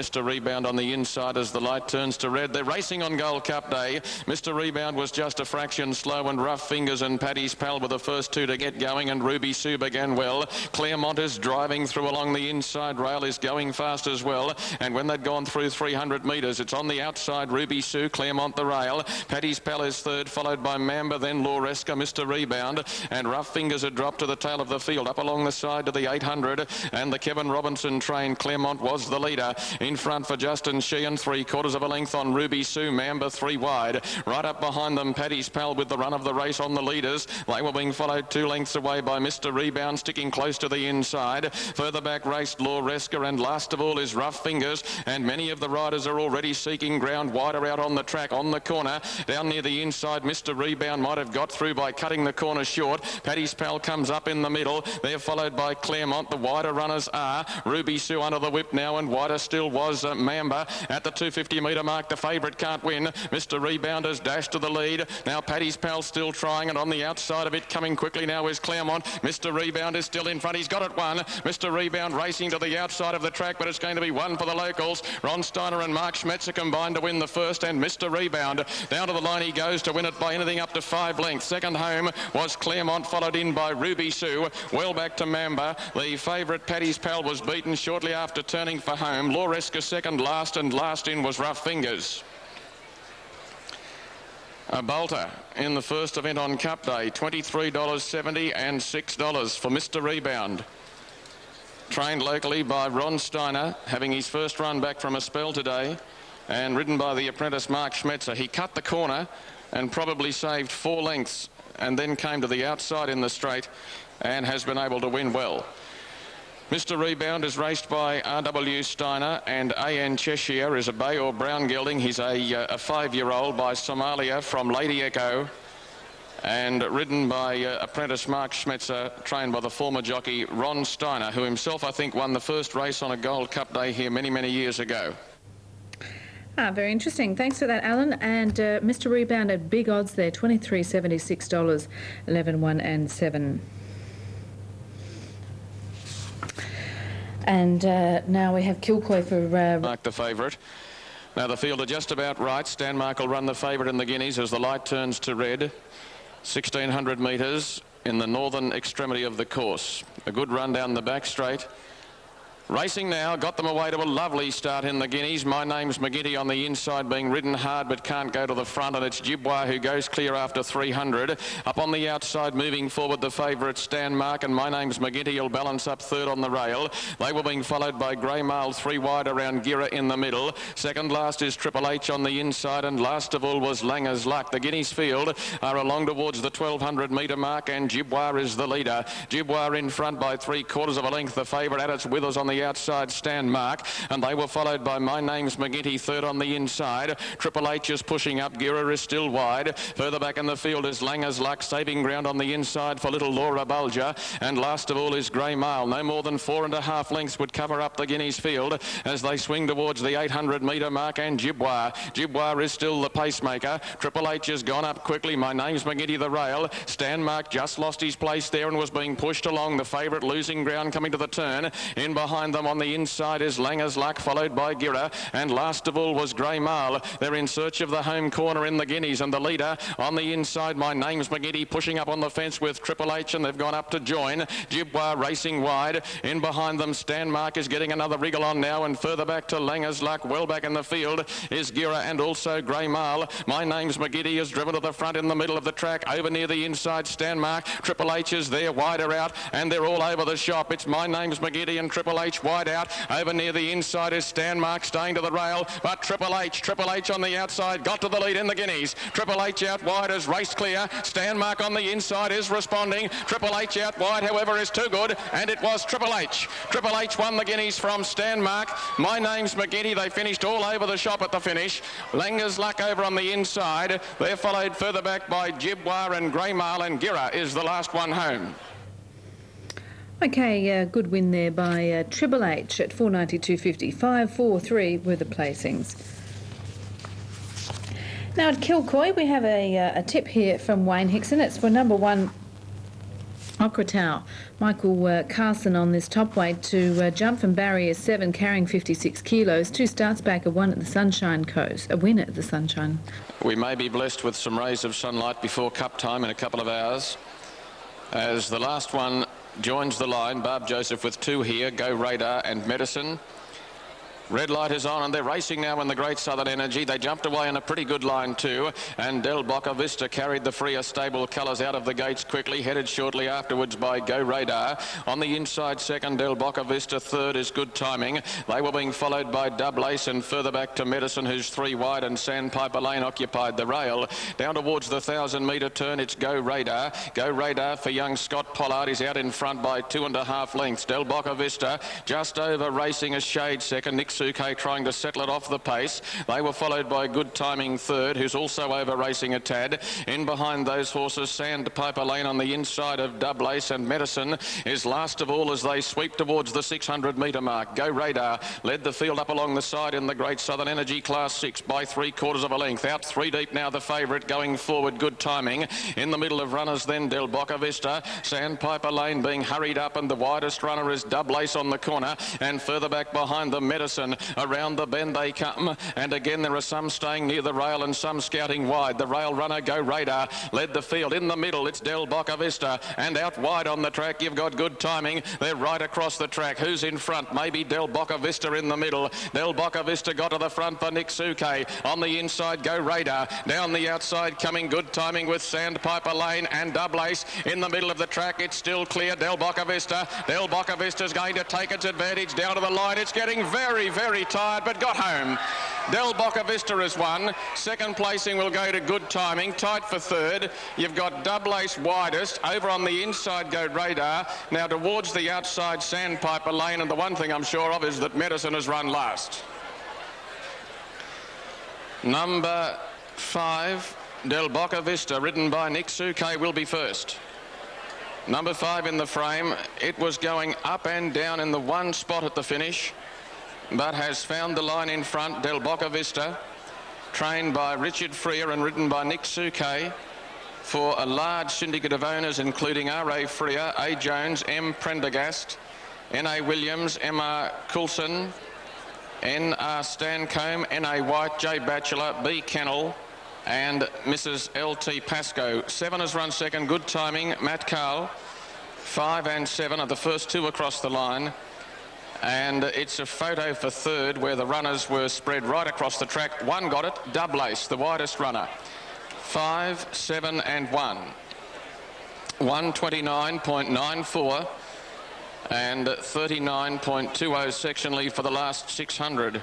Mr. Rebound on the inside as the light turns to red. They're racing on Gold Cup Day. Mr. Rebound was just a fraction slow, and Rough Fingers and Paddy's Pal were the first two to get going, and Ruby Sue began well. Claremont is driving through along the inside rail, is going fast as well, and when they'd gone through 300 metres, it's on the outside, Ruby Sue, Claremont the rail. Paddy's Pal is third, followed by Mamba, then Lauresca, Mr. Rebound, and Rough Fingers had dropped to the tail of the field, up along the side to the 800, and the Kevin Robinson train, Claremont was the leader. In front for Justin Sheehan, 3/4 of a length on Ruby Sue, Mamba 3 wide. Right up behind them, Paddy's Pal with the run of the race on the leaders. They were being followed 2 lengths away by Mr. Rebound, sticking close to the inside. Further back raced Lauresca, and last of all is Rough Fingers, and many of the riders are already seeking ground wider out on the track, on the corner. Down near the inside, Mr. Rebound might have got through by cutting the corner short. Paddy's Pal comes up in the middle. They're followed by Claremont. The wider runners are Ruby Sue under the whip now, and wider still was Mamba. At the 250 metre mark, the favourite can't win. Mr. Rebound has dashed to the lead. Now Paddy's Pal still trying, and on the outside of it, coming quickly now is Claremont. Mr. Rebound is still in front. He's got it won. Mr. Rebound racing to the outside of the track, but it's going to be one for the locals. Ron Steiner and Mark Schmetzer combined to win the first, and Mr. Rebound down to the line he goes to win it by anything up to 5 lengths. Second home was Claremont, followed in by Ruby Sue. Well back to Mamba. The favourite Paddy's Pal was beaten shortly after turning for home. Lauresca second last, and last in was Rough Fingers. A bolter in the first event on Cup Day, $23.70 and $6 for Mr. Rebound. Trained locally by Ron Steiner, having his first run back from a spell today, and ridden by the apprentice Mark Schmetzer. He cut the corner and probably saved 4 lengths, and then came to the outside in the straight and has been able to win well. Mr. Rebound is raced by R.W. Steiner, and A.N. Cheshire is a bay or brown gelding. He's a 5-year-old by Somalia from Lady Echo, and ridden by apprentice Mark Schmetzer, trained by the former jockey Ron Steiner, who himself, I think, won the first race on a Gold Cup Day here many, many years ago. Very interesting. Thanks for that, Alan. And Mr. Rebound at big odds there, $23.70, $6, 11, 1 and 7. And now we have Kilcoy for... Mark the favourite. Now the field are just about right. Stanmark will run the favourite in the Guineas as the light turns to red. 1,600 metres in the northern extremity of the course. A good run down the back straight. Racing now, got them away to a lovely start in the Guineas. My Name's McGinty on the inside, being ridden hard but can't go to the front, and it's Jibwa who goes clear after 300. Up on the outside, moving forward, the favourite Stanmark, and My Name's McGinty will balance up third on the rail. They were being followed by Grey Mail 3 wide around Gira in the middle. Second last is Triple H on the inside, and last of all was Langer's Luck. The Guineas field are along towards the 1,200 metre mark, and Jibwa is the leader. Jibwa in front by 3/4 of a length. The favourite at its withers on the outside, Stanmark, and they were followed by My Name's McGinty third on the inside. Triple H is pushing up. Gira is still wide. Further back in the field is Langer's Luck, saving ground on the inside for little Laura Bulger, and last of all is Grey Mail. No more than 4.5 lengths would cover up the Guineas field as they swing towards the 800 metre mark, and Jibwa. Jibwa is still the pacemaker. Triple H has gone up quickly. My Name's McGinty the rail. Stanmark just lost his place there and was being pushed along. The favourite losing ground coming to the turn. In behind them on the inside is Langer's Luck, followed by Gira, and last of all was Grey Mail. They're in search of the home corner in the Guineas, and the leader on the inside, My Name's McGinty, pushing up on the fence with Triple H, and they've gone up to join. Jibwa racing wide. In behind them, Stanmark is getting another wriggle on now, and further back to Langer's Luck. Well back in the field is Gira and also Grey Mail. My Name's McGinty is driven to the front in the middle of the track, over near the inside, Stanmark. Triple H is there, wider out, and they're all over the shop. It's My Name's McGinty and Triple H wide out. Over near the inside is Stanmark, staying to the rail, but Triple H on the outside, got to the lead in the Guineas. Triple H out wide has raced clear. Stanmark on the inside is responding. Triple H out wide, however, is too good, and it was Triple H. Triple H won the Guineas from Stanmark. My Name's McGinty, they finished all over the shop at the finish. Langer's Luck over on the inside. They're followed further back by Jibwa and Grey Mail, and Gira is the last one home. Okay, good win there by Triple H at 492.50. 5, 4, 3 were the placings. Now at Kilcoy, we have a tip here from Wayne Hickson. It's for number 1, Okratau, Michael Carson on this top weight to jump from barrier 7, carrying 56 kilos. 2 starts back, a win at the Sunshine Coast, a win at the Sunshine. We may be blessed with some rays of sunlight before cup time in a couple of hours, as the last one joins the line. Barb Joseph with 2 here, Go Radar and Medicine. Red light is on and they're racing now in the Great Southern Energy. They jumped away in a pretty good line too, and Del Boca Vista carried the freer stable colours out of the gates quickly, headed shortly afterwards by Go Radar. On the inside second, Del Boca Vista. Third is Good Timing. They were being followed by Double Ace and further back to Medicine, who's 3 wide, and Sandpiper Lane occupied the rail. Down towards the 1,000-metre turn, it's Go Radar. Go Radar for young Scott Pollard is out in front by 2.5 lengths. Del Boca Vista just over, racing a shade second. Nick Suke trying to settle it off the pace. They were followed by Good Timing third, who's also over racing a tad. In behind those horses, Sandpiper Lane on the inside of Double Ace, and Medicine is last of all as they sweep towards the 600-metre mark. Go Radar led the field up along the side in the Great Southern Energy Class 6 by 3/4 of a length. Out 3 deep now, the favourite going forward, Good Timing. In the middle of runners then, Del Boca Vista. Sandpiper Lane being hurried up, and the widest runner is Double Ace on the corner, and further back behind the Medicine. Around the bend they come, and again there are some staying near the rail and some scouting wide. The rail runner, Go Radar, led the field. In the middle it's Del Boca Vista, and out wide on the track you've got Good Timing. They're right across the track. Who's in front? Maybe Del Boca Vista in the middle. Del Boca Vista got to the front for Nick Suke. On the inside, Go Radar. Down the outside coming Good Timing with Sandpiper Lane and Double Ace. In the middle of the track it's still clear, Del Boca Vista. Del Boca Vista's going to take its advantage down to the line. It's getting very, very tired, but got home. Del Boca Vista has won. Second placing will go to Good Timing. Tight for third. You've got Double Ace widest. Over on the inside, Go Radar. Now towards the outside, Sandpiper Lane. And the one thing I'm sure of is that Medicine has run last. Number 5, Del Boca Vista, ridden by Nick Suke, will be first. Number 5 in the frame. It was going up and down in the one spot at the finish, but has found the line in front. Del Boca Vista, trained by Richard Freer and ridden by Nick Suke for a large syndicate of owners, including R.A. Freer, A. Jones, M. Prendergast, N.A. Williams, M.R. Coulson, N.R. Stancombe, N.A. White, J. Batchelor, B. Kennel, and Mrs. L.T. Pascoe. 7 has run second, Good Timing, Matt Carl. 5 and 7 are the first 2 across the line. And it's a photo for third, where the runners were spread right across the track. 1 got it, Double Ace, the widest runner. 5, 7 and 1. 129.94 and 39.20 section lead for the last 600.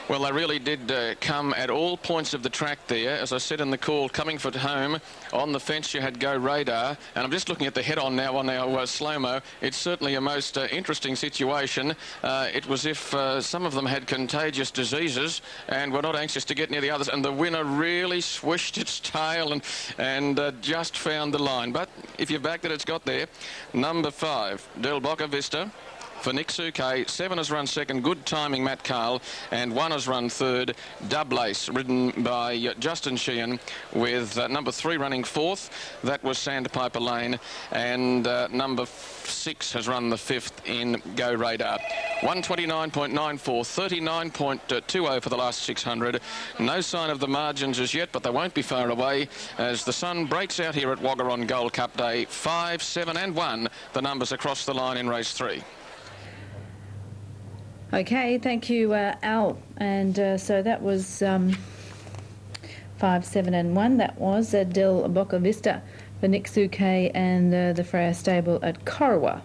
Well, they really did come at all points of the track there. As I said in the call, coming for home, on the fence you had Go Radar. And I'm just looking at the head-on now on our slow-mo. It's certainly a most interesting situation. It was if some of them had contagious diseases and were not anxious to get near the others. And the winner really swished its tail and just found the line. But if you've backed it, it's got there. Number 5, Del Boca Vista. For Nick Suke. 7 has run second, Good Timing, Matt Carl, and 1 has run third, Double Ace, ridden by Justin Sheehan, with number 3 running fourth. That was Sandpiper Lane, and number 6 has run the 5th in Go Radar. 129.94, 39.20 for the last 600. No sign of the margins as yet, but they won't be far away as the sun breaks out here at Wagga on Gold Cup Day. 5, 7 and 1, the numbers across the line in race 3. Okay, thank you, Al. And so that was 5, 7 and 1. That was Del Boca Vista for Nick Suke and the Freya stable at Corowa.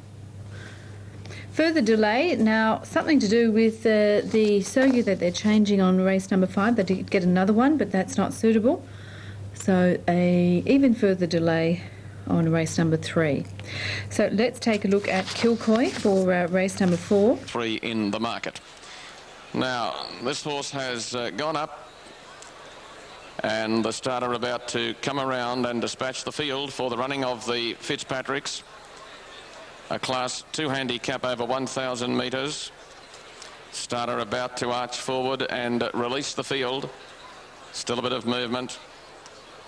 Further delay, now something to do with the circuit that they're changing on race number 5. They did get another one, but that's not suitable. So a even further delay on race number 3. So let's take a look at Kilcoy for race number 4. 3 in the market. Now, this horse has gone up, and the starter about to come around and dispatch the field for the running of the Fitzpatricks. A Class 2 handicap over 1,000 metres. Starter about to arch forward and release the field. Still a bit of movement.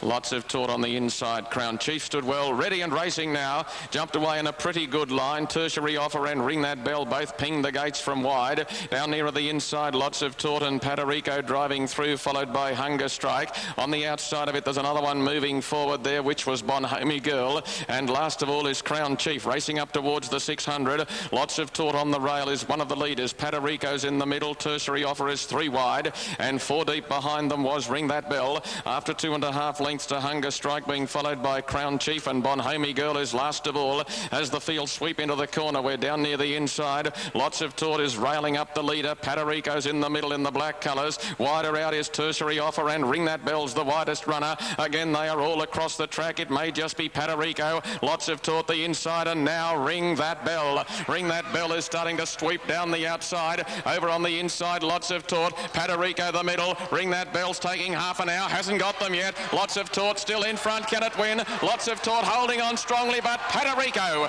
Lots of Taut on the inside. Crown Chief stood well, ready and racing now. Jumped away in a pretty good line. Tertiary Offer and Ring That Bell both pinged the gates from wide. Down near the inside, Lots of Taut and Paterico driving through, followed by Hunger Strike. On the outside of it, there's another one moving forward there, which was Bonhomie Girl. And last of all is Crown Chief, racing up towards the 600. Lots of Taut on the rail is one of the leaders. Paterico's in the middle. Tertiary Offer is 3 wide. And 4 deep behind them was Ring That Bell. After 2.5 lengths to Hunger Strike, being followed by Crown Chief, and Bonhomie Girl is last of all as the field sweep into the corner. We're down near the inside. Lots of Taut is railing up the leader. Paterico's in the middle in the black colours. Wider out is Tertiary Offer, and Ring That Bell's the widest runner. Again, they are all across the track. It may just be Paterico. Lots of Taut the inside, and now Ring That Bell. Ring That Bell is starting to sweep down the outside. Over on the inside, Lots of Taut. Paterico the middle. Ring That Bell's taking half an hour. Hasn't got them yet. Lots of Taut still in front. Can it win? Lots of Taut holding on strongly, but Paterico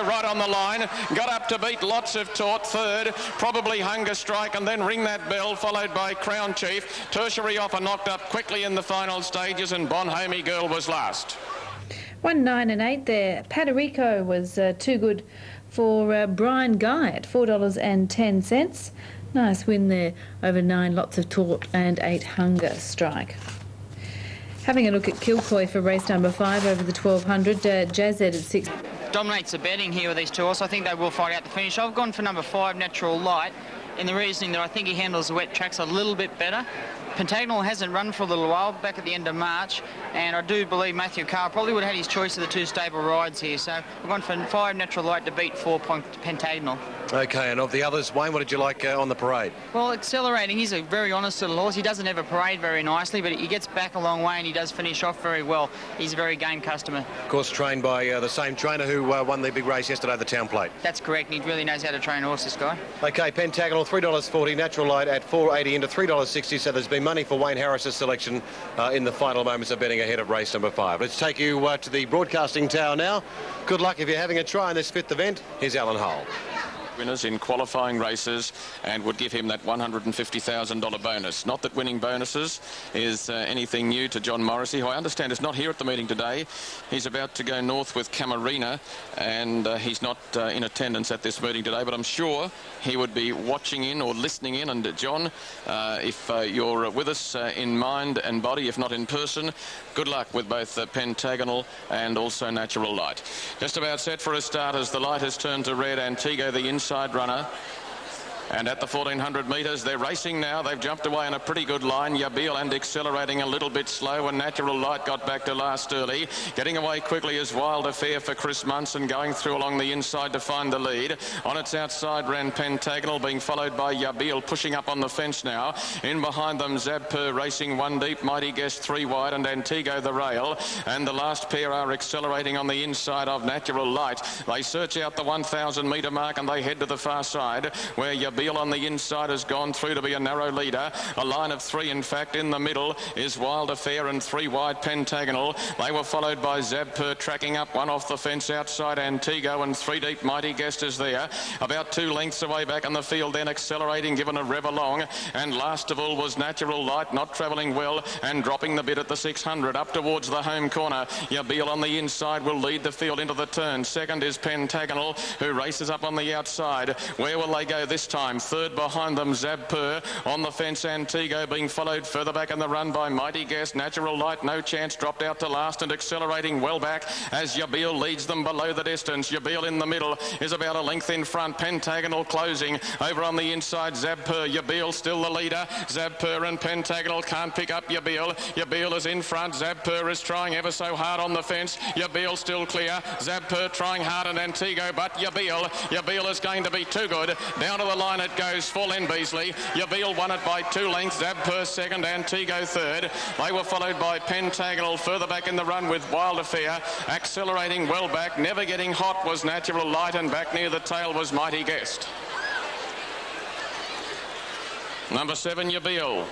right on the line. Got up to beat Lots of Taut. Third, probably Hunger Strike, and then Ring That Bell, followed by Crown Chief. Tertiary Offer knocked up quickly in the final stages, and Bonhomie Girl was last. 1, 9 and 8 there. Paterico was too good for Brian Guy at $4.10. Nice win there over 9 Lots of Taut and 8 Hunger Strike. Having a look at Kilcoy for race number 5 over the 1200. Jazz at 6. Dominates the betting here with these two horses. I think they will fight out the finish. I've gone for number 5, Natural Light, in the reasoning that I think he handles the wet tracks a little bit better. Pentagonal hasn't run for a little while, back at the end of March, and I do believe Matthew Carr probably would have had his choice of the 2 stable rides here. So I've gone for 5, Natural Light, to beat 4 Pentagonal. OK, and of the others, Wayne, what did you like on the parade? Well, Accelerating, he's a very honest little horse. He doesn't ever parade very nicely, but he gets back a long way and he does finish off very well. He's a very game customer. Of course, trained by the same trainer who won the big race yesterday, the Town Plate. That's correct, and he really knows how to train a horse, this guy. OK, Pentagonal, $3.40, Natural Light at $4.80 into $3.60, so there's been money for Wayne Harris's selection in the final moments of betting ahead of race number 5. Let's take you to the broadcasting tower now. Good luck if you're having a try in this 5th event. Here's Alan Hull. Winners in qualifying races and would give him that $150,000 bonus. Not that winning bonuses is anything new to John Morrissey, who I understand is not here at the meeting today. He's about to go north with Camarina, and he's not in attendance at this meeting today, but I'm sure he would be watching in or listening in. And John, if you're with us in mind and body, if not in person, good luck with both Pentagonal and also Natural Light. Just about set for a start as the light has turned to red. Antigo, the inside runner. And at the 1400 metres, they're racing now. They've jumped away in a pretty good line. Yabil and accelerating a little bit slow, and Natural Light got back to last early. Getting away quickly is Wild Affair for Chris Munson, going through along the inside to find the lead. On its outside ran Pentagonal, being followed by Yabil, pushing up on the fence now. In behind them, Zabpur racing 1 deep, Mighty Guest 3 wide, and Antigo the rail. And the last pair are accelerating on the inside of Natural Light. They search out the 1,000 metre mark and they head to the far side, where Yabil on the inside has gone through to be a narrow leader. A line of 3, in fact. In the middle is Wild Affair and 3 wide Pentagonal. They were followed by Zabpur tracking up 1 off the fence outside Antigo, and 3 deep Mighty Guest is there. About 2 lengths away back in the field, then accelerating, given a rev along. And last of all was Natural Light, not travelling well and dropping the bit at the 600 up towards the home corner. Yabil on the inside will lead the field into the turn. Second is Pentagonal, who races up on the outside. Where will they go this time? Third behind them, Zabpur. On the fence, Antigo being followed further back in the run by Mighty Guest. Natural Light, no chance, dropped out to last and accelerating well back as Yabil leads them below the distance. Yabil in the middle is about a length in front. Pentagonal closing. Over on the inside, Zabpur. Yabil still the leader. Zabpur and Pentagonal can't pick up Yabil. Yabil is in front. Zabpur is trying ever so hard on the fence. Yabil still clear. Zabpur trying hard and Antigo, but Yabil is going to be too good. Down to the line it goes for Len Beasley. Yabil won it by 2 lengths. Zabpur second, Antigo third. They were followed by Pentagonal further back in the run with Wild Affair. Accelerating well back, never getting hot was Natural Light, and back near the tail was Mighty Guest. Number 7, Yabil,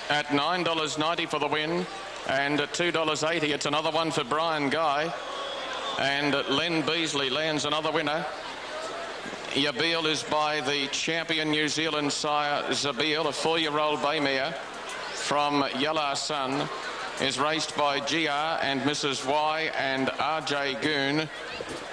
at $9.90 for the win, and at $2.80 it's another one for Brian Guy, and Len Beasley lands another winner. Yabil is by the champion New Zealand sire Zabil, a 4-year-old bay mare from Yellow Sun. is raced by GR and Mrs. Y and RJ Goon,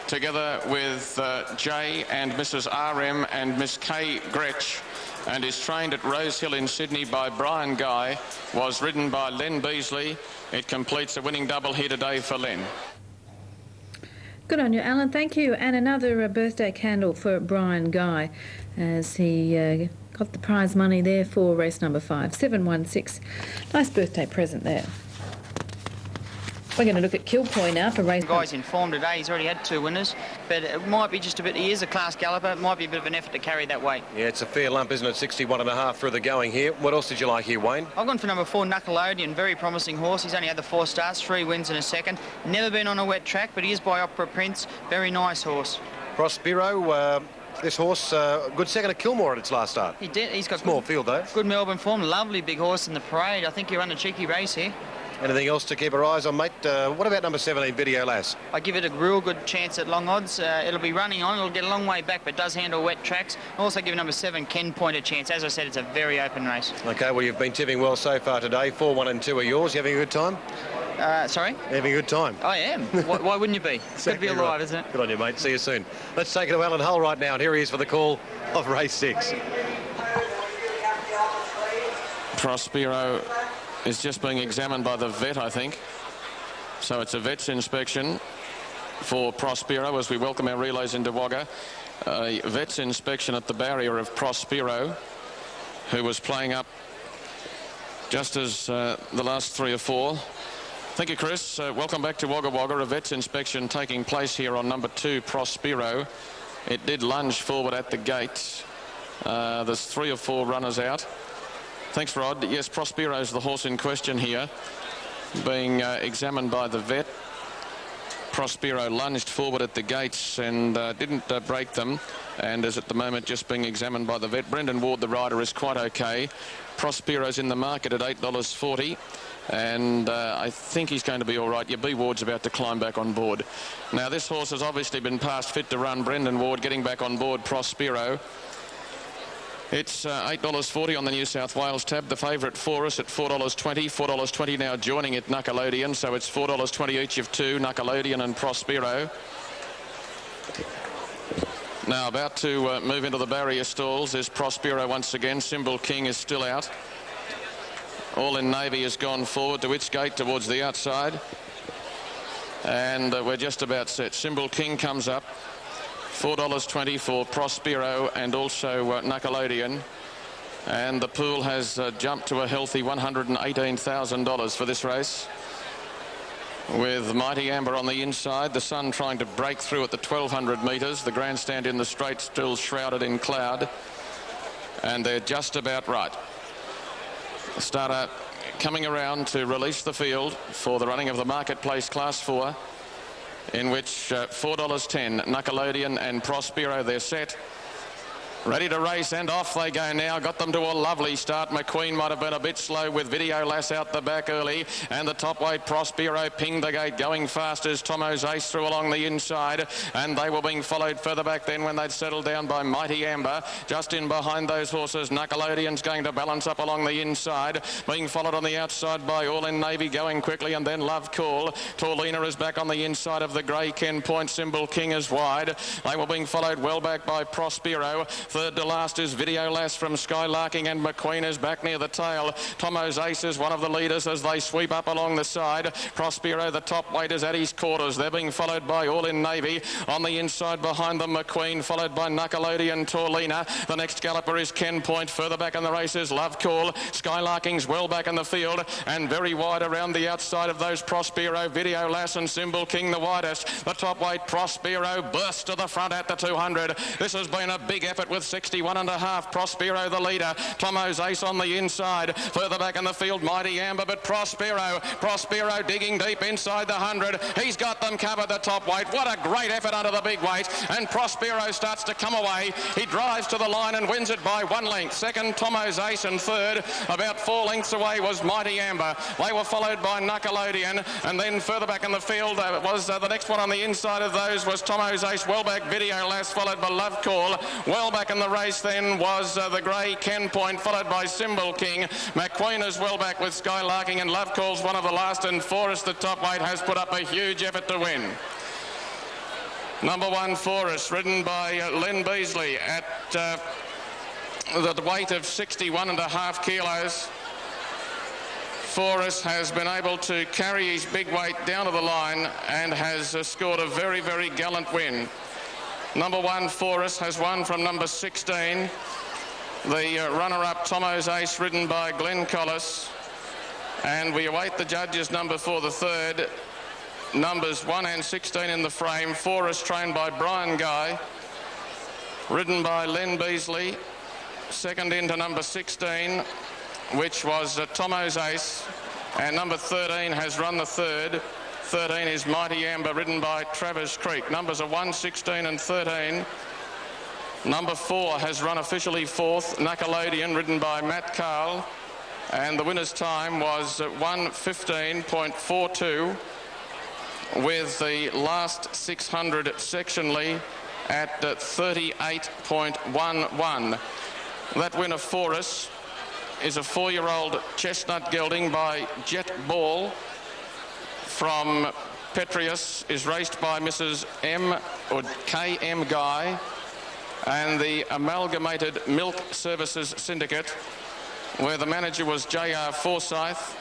together with J and Mrs. RM and Miss K Gretsch, and is trained at Rose Hill in Sydney by Brian Guy, was ridden by Len Beasley. It completes a winning double here today for Len. Good on you, Alan. Thank you. And another birthday candle for Brian Guy, as he got the prize money there for race number 5, 716. Nice birthday present there. We're going to look at Kilcoy now for race. The guy's in form today. He's already had 2 winners, but it might be just a bit. He is a class galloper. It might be a bit of an effort to carry that weight. Yeah, it's a fair lump, isn't it? 61.5 through the going here. What else did you like here, Wayne? I've gone for number 4, Knuckleodian. Very promising horse. He's only had the 4 starts, 3 wins and a second. Never been on a wet track, but he is by Opera Prince. Very nice horse. Prospero, this horse, good second at Kilmore at its last start. He did. He's got small field though. Good Melbourne form. Lovely big horse in the parade. I think you run a cheeky race here. Anything else to keep our eyes on, mate? What about number 17, Video Lass? I give it a real good chance at long odds. It'll be running on. It'll get a long way back, but does handle wet tracks. Also give number 7, Ken Point, a chance. As I said, it's a very open race. OK, well, you've been tipping well so far today. 4, 1 and 2 are yours. You having a good time? Sorry? Having a good time? I am. Why wouldn't you be? It's good to be alive, isn't it? Good on you, mate. See you soon. Let's take it to Alan Hull right now, and here he is for the call of race 6. Prospero is just being examined by the vet, I think. So it's a vet's inspection for Prospero as we welcome our relays into Wagga. A vet's inspection at the barrier of Prospero, who was playing up just as the last 3 or 4. Thank you, Chris. Welcome back to Wagga Wagga. A vet's inspection taking place here on number 2, Prospero. It did lunge forward at the gate. There's 3 or 4 runners out. Thanks, Rod. Yes, Prospero's the horse in question here, being examined by the vet. Prospero lunged forward at the gates and didn't break them, and is at the moment just being examined by the vet. Brendan Ward, the rider, is quite okay. Prospero's in the market at $8.40, and I think he's going to be all right. Your B Ward's about to climb back on board. Now, this horse has obviously been past fit to run. Brendan Ward getting back on board Prospero. It's $8.40 on the New South Wales tab. The favourite for us at $4.20. $4.20 now joining it, Knuckleodian. So it's $4.20 each of 2, Knuckleodian and Prospero. Now about to move into the barrier stalls is Prospero once again. Symbol King is still out. All in Navy has gone forward to its gate towards the outside. And we're just about set. Symbol King comes up. $4.20 for Prospero and also Knuckleodian. And the pool has jumped to a healthy $118,000 for this race, with Mighty Amber on the inside. The sun trying to break through at the 1,200 metres. The grandstand in the straight still shrouded in cloud. And they're just about right. The starter coming around to release the field for the running of the Marketplace Class 4. In which $4.10, Knuckleodian and Prospero, they're set. Ready to race, and off they go now. Got them to a lovely start. McQueen might have been a bit slow with Video Lass out the back early. And the top weight, Prospero, pinged the gate, going fast as Tomo's Ace through along the inside. And they were being followed further back then when they'd settled down by Mighty Amber. Just in behind those horses, Knuckleodian's going to balance up along the inside. Being followed on the outside by All in Navy, going quickly, and then Love Call. Taurlina is back on the inside of the grey. Ken Point, Symbol King is wide. They were being followed well back by Prospero. Third to last is Video Lass from Skylarking, and McQueen is back near the tail. Tomo's Ace is one of the leaders as they sweep up along the side. Prospero, the top weight, is at his quarters. They're being followed by All in Navy. On the inside behind them, McQueen, followed by Knuckleodian, Taurlina. The next galloper is Ken Point. Further back in the race is Love Call. Skylarking's well back in the field and very wide around the outside of those Prospero, Video Lass and Symbol King the widest. The top weight, Prospero, burst to the front at the 200. This has been a big effort with 61.5. Prospero the leader. Tomo's Ace on the inside. Further back in the field, Mighty Amber, but Prospero digging deep inside the 100. He's got them covered, the top weight. What a great effort under the big weight. And Prospero starts to come away. He drives to the line and wins it by 1 length. Second, Tomo's Ace, and third, about 4 lengths away, was Mighty Amber. They were followed by Knuckleodian, and then further back in the field was the next one on the inside of those was Tomo's Ace. Well back, Video Lass, followed by Love Call. Well back back in the race then was the grey Ken Point, followed by Symbol King. McQueen is well back with Skylarking, and Love Calls one of the last, and Forrest, the top weight, has put up a huge effort to win. Number 1, Forrest, ridden by Len Beasley at the weight of 61.5 kilos. Forrest has been able to carry his big weight down to the line and has scored a very, very gallant win. Number 1, Forrest, has won from number 16. The runner-up, Tomo's Ace, ridden by Glenn Collis. And we await the judges' number for the third. Numbers 1 and 16 in the frame. Forrest, trained by Brian Guy, ridden by Len Beasley. Second into number 16, which was Tomo's Ace, and number 13 has run the third. 13 is Mighty Amber, ridden by Travis Creek. Numbers are 1, 16 and 13. Number 4 has run officially fourth, Nickelodeon, ridden by Matt Carl, and the winner's time was 1:15.42, with the last 600 sectionally at 38.11. That winner for us is a 4-year-old chestnut gelding by Jet Ball from Petrius, is raced by Mrs. K.M. Guy and the Amalgamated Milk Services Syndicate, where the manager was J.R. Forsyth,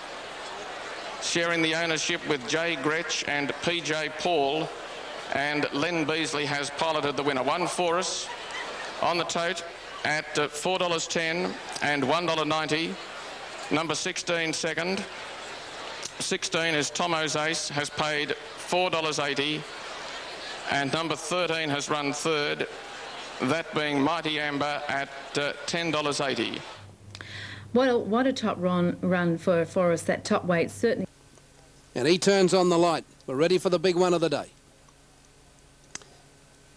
sharing the ownership with J. Gretsch and P.J. Paul, and Len Beasley has piloted the winner. 1 for us on the tote at $4.10 and $1.90. Number 16 second. 16 is Tomo's Ace, has paid $4.80, and number 13 has run third, that being Mighty Amber at $10.80. What a top run for Forrest, that top weight, certainly. And he turns on the light. We're ready for the big one of the day.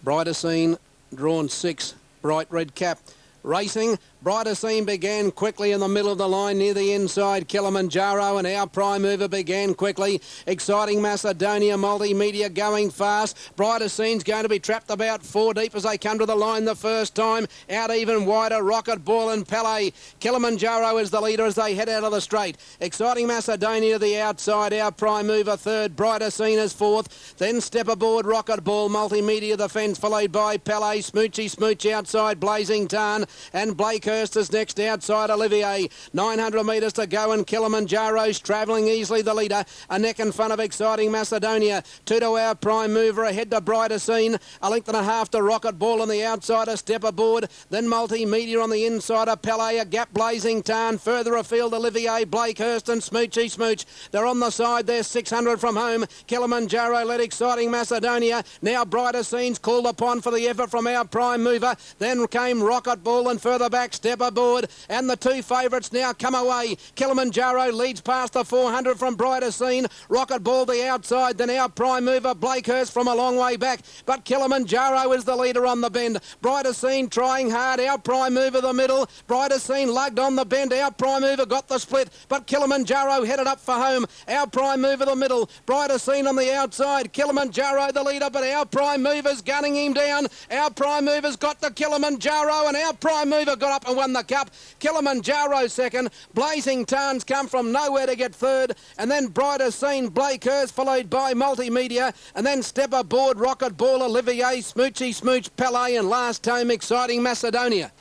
Brighter Scene, drawn 6, bright red cap. Racing, Brighter Scene began quickly in the middle of the line near the inside. Kilimanjaro and Our Prime Mover began quickly. Exciting Macedonia, Multimedia going fast. Brighter Scene's going to be trapped about 4 deep as they come to the line the first time. Out even wider, Rocket Ball and Palais. Kilimanjaro is the leader as they head out of the straight. Exciting Macedonia to the outside. Our Prime Mover third. Brighter Scene is fourth. Then Step Aboard, Rocket Ball, Multimedia the fence, followed by Palais. Smoochy Smooch outside, Blazing Tarn, and Blakehurst is next outside Olivier. 900 metres to go, and Kilimanjaro's travelling easily the leader. A neck in front of Exciting Macedonia. 2 to Our Prime Mover, ahead to Brighter Scene. A length and a half to Rocket Ball on the outside, a Step Aboard. Then Multimedia on the inside, a Palais, a gap Blazing Tarn. Further afield, Olivier, Blakehurst and Smoochy Smooch. They're on the side, they're 600 from home. Kilimanjaro led Exciting Macedonia. Now Brighter Scene's called upon for the effort from Our Prime Mover. Then came Rocket Ball, and further back Step Aboard, and the 2 favourites now come away. Kilimanjaro leads past the 400 from Brighter Scene. Rocket Ball the outside, then Our Prime Mover, Blakehurst from a long way back, but Kilimanjaro is the leader on the bend. Brighter Scene trying hard, Our Prime Mover the middle. Brighter Scene lugged on the bend, Our Prime Mover got the split, but Kilimanjaro headed up for home. Our Prime Mover the middle, Brighter Scene on the outside, Kilimanjaro the leader, but Our Prime Mover's gunning him down. Our Prime Mover's got the Kilimanjaro, and Our Prime Mover got up and won the cup. Kilimanjaro second. Blazing Tarns come from nowhere to get third, and then Brighter Scene, Blakehurst, followed by Multimedia, and then Step Aboard, Rocket Ball, Olivier, Smoochy Smooch, Palais, and last time Exciting Macedonia.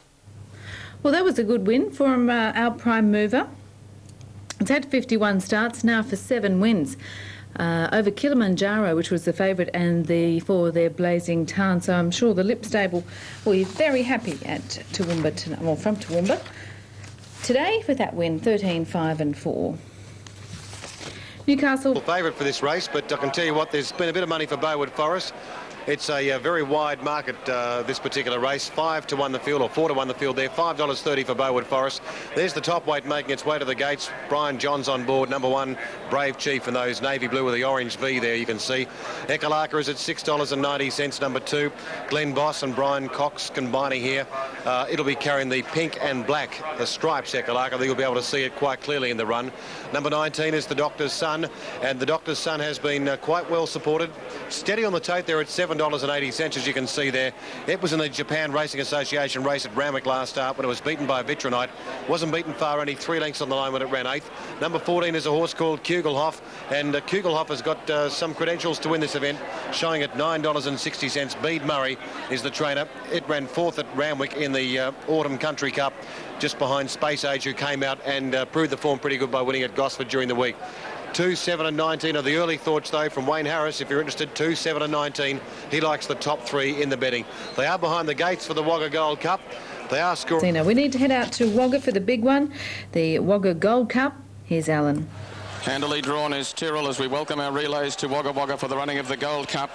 Well, that was a good win for Our Prime Mover. It's had 51 starts now for 7 wins. Over Kilimanjaro, which was the favourite, and for their Blazing Tarn. So I'm sure the Lip Stable will be very happy at Toowoomba tonight, well, from Toowoomba today with that win, 13, 5 and 4. Newcastle Favourite for this race, but I can tell you what, there's been a bit of money for Beauwood Forest. It's a very wide market, this particular race. 5 to 1 the field, or 4 to 1 the field there. $5.30 for Beauwood Forest. There's the top weight making its way to the gates. Brian Johns on board, number 1, Brave Chief, in those navy blue with the orange V there, you can see. Ekalaka is at $6.90, number 2. Glenn Boss and Brian Cox combining here. It'll be carrying the pink and black, the stripes Ekalaka. You'll be able to see it quite clearly in the run. Number 19 is the Doctor's Son, and the Doctor's Son has been quite well supported. Steady on the tote there at $7 $7.80, as you can see there. It was in the Japan Racing Association race at Randwick last start when it was beaten by Vitronite. Wasn't beaten far, only 3 lengths on the line when it ran 8th. Number 14 is a horse called Kugelhoff, and Kugelhoff has got some credentials to win this event, showing at $9.60. Bede Murray is the trainer. It ran 4th at Randwick in the Autumn Country Cup, just behind Space Age, who came out and proved the form pretty good by winning at Gosford during the week. 2, 7 and 19 are the early thoughts, though, from Wayne Harris. If you're interested, 2, 7 and 19. He likes the top 3 in the betting. They are behind the gates for the Wagga Gold Cup. They are scoring. We need to head out to Wagga for the big one, the Wagga Gold Cup. Here's Alan. Handily drawn is Tyrrell as we welcome our relays to Wagga Wagga for the running of the Gold Cup.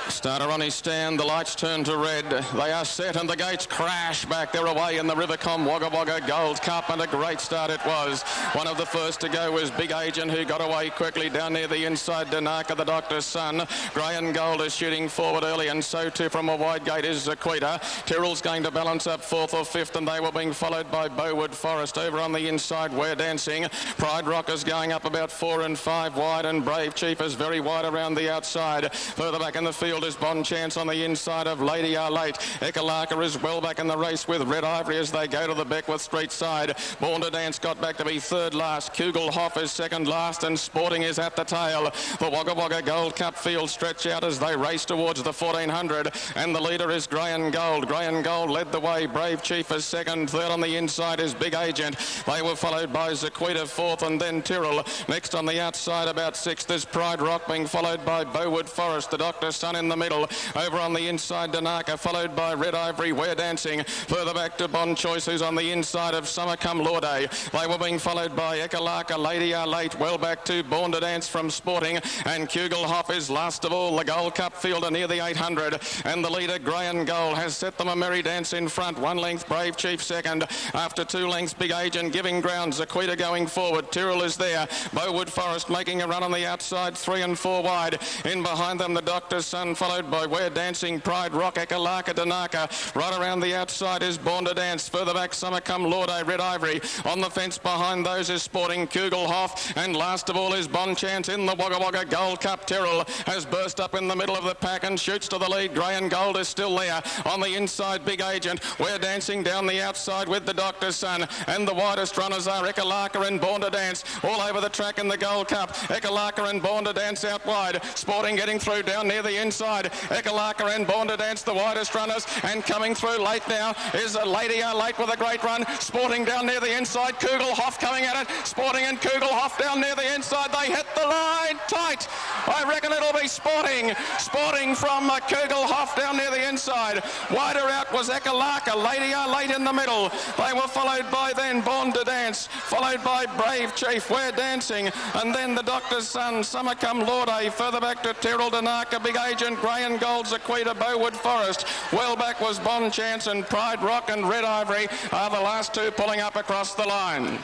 Starter on his stand, the lights turn to red. They are set and the gates crash back. They're away in the Rivercom Wagga Wagga Gold Cup, and a great start it was. One of the first to go was Big Agent, who got away quickly down near the inside. Danaka, the doctor's son. Grey and Gold is shooting forward early, and so too from a wide gate is Zaquita. Tyrrell's going to balance up 4th or 5th, and they were being followed by Bowood Forest. Over on the inside, We're Dancing. Pride Rock is going up about 4 and 5 wide, and Brave Chief is very wide around the outside. Further back in the field is Bon Chance on the inside of Lady Are Late. Ekalaka is well back in the race with Red Ivory as they go to the Beckwith Street side. Born to Dance got back to be 3rd last. Kugelhoff is 2nd last, and Sporting is at the tail. The Wagga Wagga Gold Cup field stretch out as they race towards the 1400, and the leader is Grey and Gold. Grey and Gold led the way. Brave Chief is 2nd. 3rd on the inside is Big Agent. They were followed by Zaquita 4th, and then Tyrrell. Next on the outside about 6th is Pride Rock, being followed by Bowood Forest, the doctor's son in the middle. Over on the inside, Danaka, followed by Red Ivory, We're Dancing. Further back to Bon Choice, who's on the inside of Summer Come Lorde. They were being followed by Ekalaka, Lady Are Late, well back to Born to Dance from Sporting, and Kugelhoff is last of all. The Gold Cup fielder near the 800, and the leader, Grey and Gold, has set them a merry dance in front. 1 length, Brave Chief 2nd. After 2 lengths, Big Agent giving ground. Zaquita going forward. Tyrrell is there. Bowood Forest making a run on the outside, 3 and 4 wide. In behind them, the doctor's son, followed by We're Dancing, Pride Rock, Ekalaka, Danaka. Right around the outside is Born to Dance. Further back, Summer Come Lorde, Red Ivory. On the fence behind those is Sporting, Kugelhoff, and last of all is Bon Chance in the Wagga Wagga Gold Cup. Tyrrell has burst up in the middle of the pack and shoots to the lead. Grey and Gold is still there. On the inside, Big Agent. We're Dancing down the outside with the doctor's son, and the widest runners are Ekalaka and Born to Dance. All over the track in the Gold Cup. Ekalaka and Born to Dance out wide. Sporting getting through down near the inside. Ekalaka and Born to Dance, the widest runners, and coming through late now is a Lady Are Late with a great run. Sporting down near the inside. Kugelhoff coming at it. Sporting and Kugelhoff down near the inside. They hit the line tight. I reckon it'll be Sporting. Sporting from Kugelhoff down near the inside. Wider out was Ekalaka. Lady Are Late in the middle. They were followed by then Born to Dance, followed by Brave Chief, We're Dancing, and then the doctor's son, Summer Come Lorde. Further back to Tyrrell, Danaka, Big Agent, Grey and Gold, Zaquita, Bowood Forest. Well back was Bon Chance, and Pride Rock and Red Ivory are the last 2 pulling up across the line.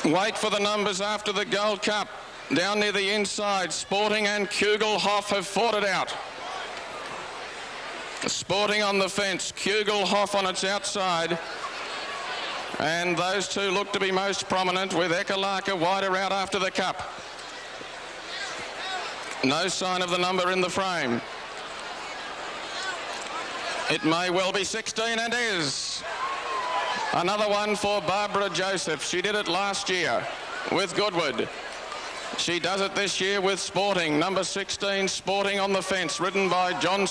Wait for the numbers after the Gold Cup. Down near the inside, Sporting and Kugelhoff have fought it out. Sporting on the fence, Kugelhoff on its outside. And those 2 look to be most prominent, with Ekalaka wider out after the Cup. No sign of the number in the frame. It may well be 16 and is. Another one for Barbara Joseph. She did it last year with Goodwood. She does it this year with Sporting. Number 16, Sporting on the fence, ridden by John